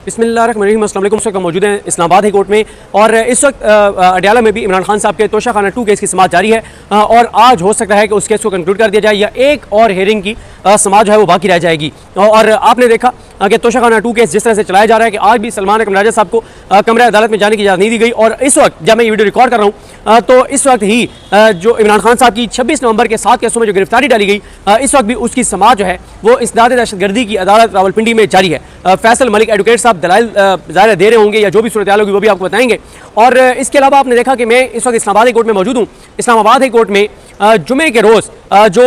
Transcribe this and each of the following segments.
बिस्मिल्लाहिर्रहमानिर्रहीम। अस्सलाम वालेकुम। इस वक्त मौजूद हैं इस्लामाबाद हाई कोर्ट में और इस वक्त अडयाला में भी इमरान खान साहब के तोशाखाना 2 केस की समाअत जारी है और आज हो सकता है कि उस केस को कंक्लूड कर दिया जाए या एक और हेयरिंग की समाअत जो है वो बाकी रह जाएगी। और आपने देखा कि तोशाखाना 2 केस जिस तरह से चलाया जा रहा है कि आज भी सलमान अकरम राजा साहब को कमरे अदालत में जाने की इजाज़त नहीं दी गई और इस वक्त जब मैं ये वीडियो रिकॉर्ड कर रहा हूँ तो इस वक्त ही जो इमरान खान साहब की 26 नवंबर के 7 केसों में जो गिरफ्तारी डाली गई इस वक्त भी उसकी समाअत जो है वो इसनाद दहशतगर्दी की अदालत रावलपिंडी में जारी है। फैसल मलिक एडवोकेट साहब दलाइल ज़ाहिर दे रहे होंगे या जो भी सूरत हाल होगी वो भी आपको बताएंगे। और इसके अलावा आपने देखा कि मैं इस वक्त इस्लामाबाद हाई कोर्ट में मौजूद हूँ। इस्लामाबाद हाई कोर्ट में जुमे के रोज़ जो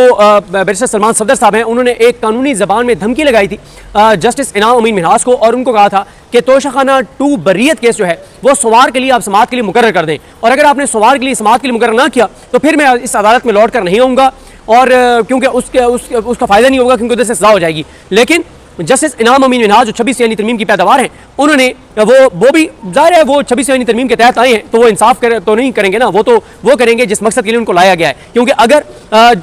बैरिस्टर सलमान सफदर साहब हैं उन्होंने एक कानूनी ज़बान में धमकी लगाई थी जस्टिस इनाम अमीन मिन्हास को और उनको कहा था कि तोशाखाना 2 बर्रियत केस जो है वो सोमवार के लिए आप समाअत के लिए मुकर्रर कर दें और अगर आपने सोमवार के लिए समाअत के लिए मुकर्रर ना किया तो फिर मैं इस अदालत में लौट कर नहीं आऊँगा और क्योंकि उसका फ़ायदा नहीं होगा क्योंकि उससे सज़ा हो जाएगी। लेकिन जस्टिस इनाम अमीन मिन्हास जो 26 यानी तरमीम की पैदावार हैं उन्होंने वो भी जाहिर है वो 26 यानी तरमीम के तहत आए हैं तो वो इंसाफ तो नहीं करेंगे ना, वो करेंगे जिस मकसद के लिए उनको लाया गया है। क्योंकि अगर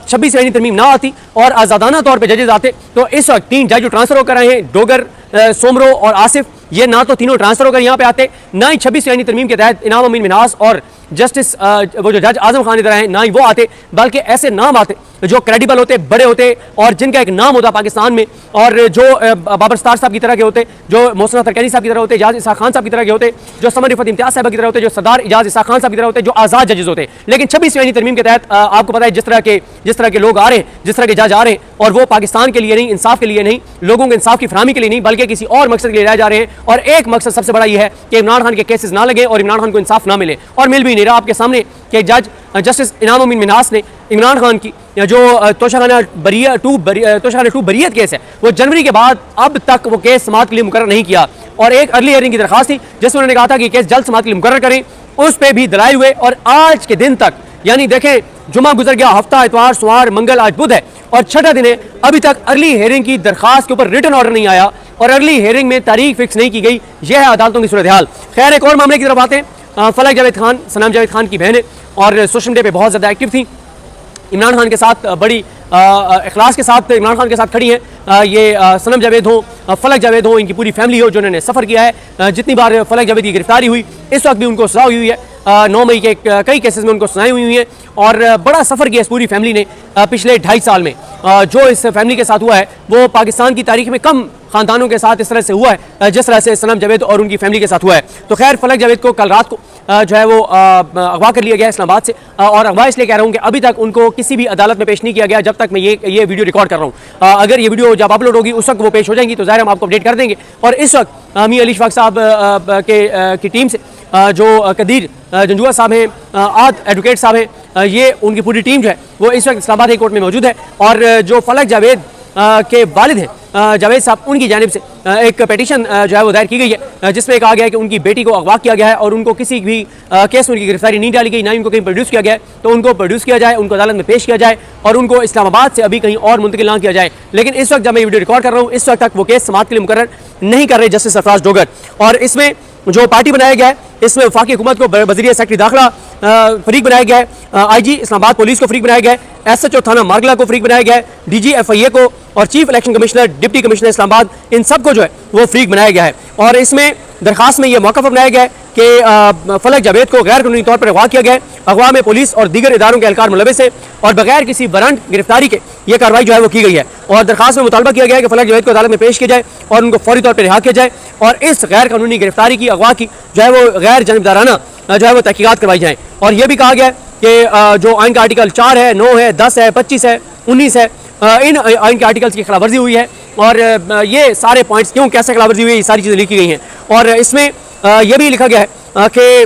26 यानी तरमीम ना आती और आज़ादाना तौर पर जजेज आते तो इस वक्त 3 जज जो ट्रांसफ़र होकर आए हैं डोगर, सोमरो और आसिफ, ये ना तो तीनों ट्रांसफ़र होकर यहाँ पे आते, ना ही 26 यानी तरमीम के तहत इनाम अमीन मिन्हास और जस्टिस वो जो जज आजम खान इधर हैं ना ही वो आते, बल्कि ऐसे नाम आते जो क्रेडिबल होते, बड़े होते और जिनका एक नाम होता पाकिस्तान में और जो बाबर सत्तार साहब की तरह के होते, जो मोहसिन तरकैनी साहब की तरह होते, इजाज़ इसाक खान साहब की तरह के होते, जो समर रिफत इम्तियाज़ साहब की तरह होते, जो सरदार इजाज़ इसाक खान साहब की तरह होते, जो आज़ाद जजेस होते। लेकिन 26 यानी तरमीम के तहत आपको पता है जिस तरह के लोग आ रहे हैं, जिस तरह के जज आ रहे हैं और वो पाकिस्तान के लिए नहीं, इंसाफ के लिए नहीं, लोगों के इंसाफ की फराहमी के लिए नहीं बल्कि किसी और मकसद के लिए लाए जा रहे हैं। और एक मकसद सबसे बड़ा ये है कि इमरान खान के केसेस ना लगे और इमरान खान को इंसाफ ना मिले और मिल भी नहीं रहा। आपके सामने कि जज जस्टिस इनाम अमीन मिन्हास ने इमरान खान की जो तोशाखाना 2 बर्रियत केस है वो जनवरी के बाद अब तक वो केस समाअत के लिए मुकर्रर नहीं किया और एक अर्ली हियरिंग की दरखास्त थी जिसमें उन्होंने कहा था कि केस जल्द समाअत के लिए मुकर्रर करें, उस पर भी दलाई हुए और आज के दिन तक यानी देखें जुमा गुजर गया, हफ्ता, इतवार, सोमवार, मंगल, आज बुध है और 6ठा दिन है, अभी तक अर्ली हियरिंग की दरखास्त के ऊपर रिटन ऑर्डर नहीं आया और अर्ली हियरिंग में तारीख फिक्स नहीं की गई। यह है अदालतों की सूरत हाल। खैर एक और मामले की तरफ आते हैं। फलक जावेद खान, सनाम जावेद खान की बहन है और सोशल मीडिया पे बहुत ज़्यादा एक्टिव थी, इमरान खान के साथ बड़ी इखलास के साथ इमरान खान के साथ खड़ी हैं। ये सनम जावेद हो, फलक जावेद हो, इनकी पूरी फैमिली हो जो उन्होंने सफ़र किया है। जितनी बार फलक जावेद की गिरफ्तारी हुई इस वक्त भी उनको सज़ा हुई है, 9 मई के कई केसेस में उनको सज़ाएं हुई हैं और बड़ा सफ़र किया इस पूरी फैमिली ने पिछले 2.5 साल में। जो इस फैमिली के साथ हुआ है वो पाकिस्तान की तारीख में कम ख़ानदानों के साथ इस तरह से हुआ है जिस तरह से सनम जावेद और उनकी फैमिली के साथ हुआ है। तो खैर फलक जावेद को कल रात को जो है वो अगवा कर लिया गया इस्लामाबाद से और अगवा इसलिए कह रहा हूँ कि अभी तक उनको किसी भी अदालत में पेश नहीं किया गया जब तक मैं ये वीडियो रिकॉर्ड कर रहा हूँ। अगर ये वीडियो जब अपलोड होगी उस वक्त वो पेश हो जाएंगी तो ज़ाहिर हम आपको अपडेट कर देंगे। और इस वक्त मियां अली शफाक साहब की टीम से जो कदीर जंजुआ साहब हैं, आद एडवोकेट साहब हैं, ये उनकी पूरी टीम जो है वो इस वक्त इस्लामाबाद हाई कोर्ट में मौजूद है और जो फलक जावेद के वालिद हैं जावेद साहब, उनकी जानिब से एक पिटीशन जो है वो दायर की गई है जिसमें कहा गया है कि उनकी बेटी को अगवा किया गया है और उनको किसी भी केस में उनकी गिरफ्तारी नहीं डाली गई, ना ही उनको कहीं प्रोड्यूस किया गया है, तो उनको प्रोड्यूस किया जाए, उनको अदालत में पेश किया जाए और उनको इस्लामाबाद से अभी कहीं और मुंतकिल ना किया जाए। लेकिन इस वक्त जब मैं वीडियो रिकॉर्ड कर रहा हूँ इस वक्त तक वो केस समाअत के लिए मुकर्रर नहीं कर रहे जस्टिस सरफराज डोगर। और इसमें जो पार्टी बनाया गया है इसमें वफाकी हुकूमत को वज़ीर सेक्रेटरी दाखिला फरीक बनाया गया है, IG इस्लामाबाद पुलिस को फरीक बनाया गया है, SHO थाना मारगला को फरीक बनाया गया है, DG FIA को और chief election commissioner, deputy commissioner Islamabad, इन सबको जो है वो फरीक बनाया गया है। और इसमें दरखास्त में यह मौका बनाया गया है कि फलक जावेद को गैर कानूनी तौर पर अगवा किया गया है, अगवा में पुलिस और दीगर इदारों के एहलकार मुलविस हैं और बगैर किसी वारंट गिरफ्तारी के ये कार्रवाई जो है वो की गई है। और दरखास्त में मुतालबा किया गया है कि फलक जावेद को अदालत में पेश किया जाए और उनको फौरी तौर पर रिहा किया जाए और इस गैर कानूनी गिरफ्तारी की, अगवा की जो है वो गैर जानबदाराना जो है वो तहकीकात करवाई जाए। और यह भी कहा गया है कि जो आइन का आर्टिकल 4 है, 9 है, 10 है, 25 है, 19 है, इन आइन के आर्टिकल्स की खिलाफवर्जी हुई है और ये सारे पॉइंट्स क्यों कैसे खिलाफवर्जी हुई है ये सारी चीज़ें लिखी गई हैं। और इसमें यह भी लिखा गया है कि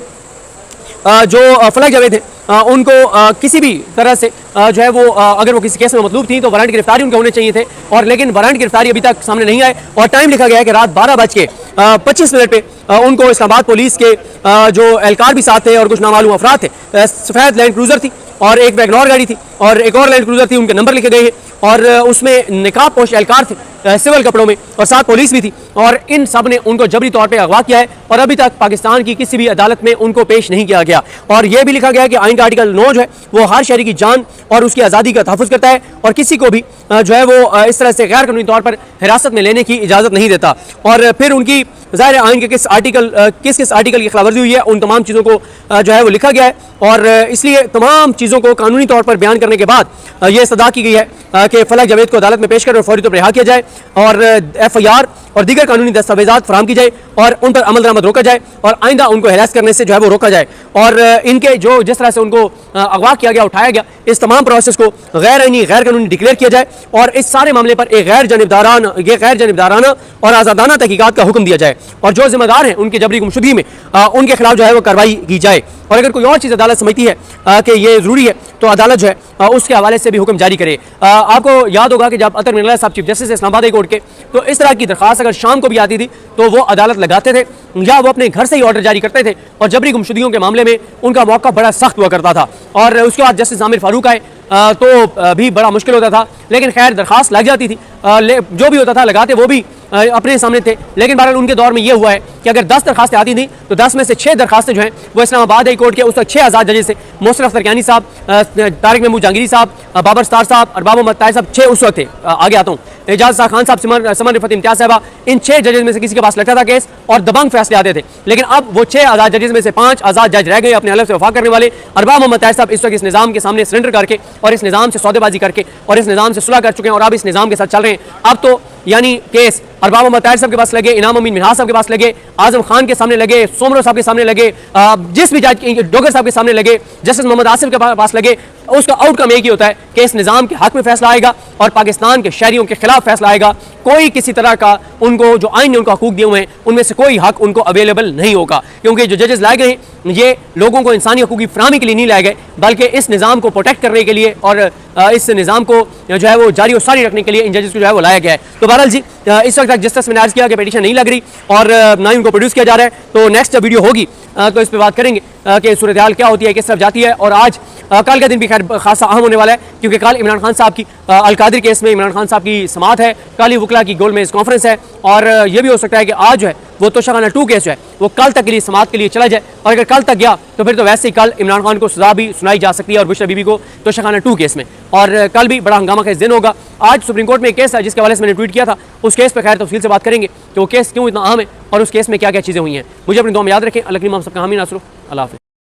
जो फलक जावेद हैं उनको किसी भी तरह से जो है वो अगर वो किसी केस में मतलूब थी तो वारंट गिरफ्तारी उनके होने चाहिए थे और लेकिन वारंट गिरफ्तारी अभी तक सामने नहीं आए। और टाइम लिखा गया है कि रात 12:25 पे उनको इस्लामाबाद पुलिस के जो एहलकार भी साथ थे और कुछ नामालूम अफराद थे, सफ़ेद लैंड क्रूज़र थी और एक वैगनर गाड़ी थी, और एक और लैंड क्रूजर थी, उनके नंबर लिखे गए हैं और उसमें निकाब पोश एहलकार थे सिविल कपड़ों में और साथ पुलिस भी थी और इन सब ने उनको जबरी तौर पर अगवा किया है और अभी तक पाकिस्तान की किसी भी अदालत में उनको पेश नहीं किया गया। और यह भी लिखा गया कि आइन का आर्टिकल 9 जो है वो हर शहरी की जान और उसकी आज़ादी का तहफ़्फ़ुज़ करता है और किसी को भी जो है वो इस तरह से गैर कानूनी तौर पर हिरासत में लेने की इजाज़त नहीं देता। और फिर उनकी ज़ाहिर आइन के किस किस आर्टिकल की खिलाफवर्जी हुई है उन तमाम चीज़ों को जो है वो लिखा गया है और इसलिए तमाम चीज़ों को कानूनी तौर पर बयान करने के बाद यह इस्तदा की गई है कि फलक जावेद को अदालत में पेश कर और फौरी तौर पर रिहा किया जाए और FIR और दीगर कानूनी दस्तावेजात फराहम की जाए और उन पर अमल दरामद रोका जाए और आइंदा उनको हिरासत करने से जो है वो रोका जाए और इनके जो जिस तरह से उनको अगवा किया गया, उठाया गया, इस तमाम प्रोसेस को गैर आइनी गैर कानूनी डिक्लेयर किया जाए और इस सारे मामले पर एक गैर जानिबदाराना और आज़ादाना तहकीकात का हुक्म दिया जाए और जो जिम्मेदार हैं उनकी जबरी गुमशुदगी में उनके खिलाफ जो है वो कार्रवाई की जाए। और अगर कोई और चीज़ अदालत समझती है कि ये ज़रूरी है तो अदालत जो है उसके हवाले से भी हुक्म जारी करे। आपको याद होगा कि जब अतर मिर्ज़ा साहब chief justice Islamabad high court के, तो इस तरह की दरख्वास्त अगर शाम को भी आती थी तो वो अदालत लगाते थे या वो अपने घर से ही ऑर्डर जारी करते थे और जबरी गुमशुदगियों के मामले में उनका मौका बड़ा सख्त हुआ करता था। और उसके बाद जस्टिस आमिर फारूक आए तो भी बड़ा मुश्किल होता था, लेकिन खैर दरख्वास्त लग जाती थी, जो भी होता था लगाते वो भी अपने सामने थे। लेकिन बहरहाल उनके दौर में ये हुआ है कि अगर 10 दरखास्तें आती थी तो 10 में से 6 दरखास्तें जो हैं वो इस्लामाबाद हाई कोर्ट के उस वक्त 6 आज़ाद जजेस थे, मोहसिन अख्तर कियानी साहब, तारिक महमूद जहांगीरी साहब, बाबर स्टार साहब, अरबाब मोहम्मद ताहिर साहब, 6 उस वक्त थे। आगे आता हूँ, एजाज शाह खान साहब, समन रिफत इम्तियाज साहबा, इन 6 जजेस में से किसी के पास लगता था केस और दबंग फैसले आते थे। लेकिन अब वो 6 आज़ाद जजेस में से 5 आज़ाद जज रह गए अपने हलफ से वफा करने वाले। अरबाब मोहम्मद ताहिर साहब इस वक्त इस निज़ाम के सामने सरेंडर करके और इस निज़ाम से सौदेबाजी करके और इस निज़ाम से सुलह कर चुके हैं और अब इस निज़ाम के साथ चल रहे हैं। अब तो यानी केस अरबाब मोहम्मद ताहिर साहब के पास लगे, इनाम अमीन मिन्हाज साहब के पास लगे, आजम खान के सामने लगे, सोमरो साहब के सामने लगे, जिस भी जज डोगर साहब के सामने लगे, जस्टिस मोहम्मद आसिफ के पास लगे, उसका आउटकम एक ही होता है कि इस निज़ाम के हक में फैसला आएगा और पाकिस्तान के शहरियों के खिलाफ फैसला आएगा। कोई किसी तरह का उनको जो आइन ने उनको हकूक दिए हुए हैं उनमें से कोई हक उनको अवेलेबल नहीं होगा, क्योंकि जो जजेस लाए गए ये लोगों को इंसानी हकूक की फराहमी के लिए नहीं लाए गए बल्कि इस निज़ाम को प्रोटेक्ट करने के लिए और इस निज़ाम को जो है वो जारी और सारी रखने के लिए इन जजेस को जो है वो लाया गया है। तो बहरहाल जी इस वक्त तक जिस तरह मैंने अर्ज किया कि पिटीशन नहीं लग रही और ना ही उनको प्रोड्यूस किया जा रहा है, तो नेक्स्ट वीडियो होगी तो इस पर बात करेंगे कि सूरत हाल क्या होती है, किस तरफ जाती है। और आज कल का दिन भी खैर खासा अहम होने वाला है, क्योंकि कल इमरान खान साहब की अलकादिर केस में इमरान खान साहब की समाअत है, कल ही वकला की गोल मेज कॉन्फ्रेंस है और यह भी हो सकता है कि आज जो है वो तोशाखाना 2 केस जो है वो कल तक के लिए समाअत के लिए चला जाए और अगर कल तक गया तो फिर तो वैसे ही कल इमरान खान को सजा भी सुनाई जा सकती है और बुशरा बीबी को तोशाखाना 2 केस में। और कल भी बड़ा हंगामा का दिन होगा। आज सुप्रीम कोर्ट में एक केस है जिसके हवाले से मैंने ट्वीट किया था, उस केस पर खैर तफसील से बात करेंगे कि वो केस क्यों इतना अहम है और उस केस में क्या क्या चीज़ें हुई हैं। मुझे अपनी दुआ में याद रखें। अल्लाह सबका हामी नासरो। अल्लाह हाफ़िज़।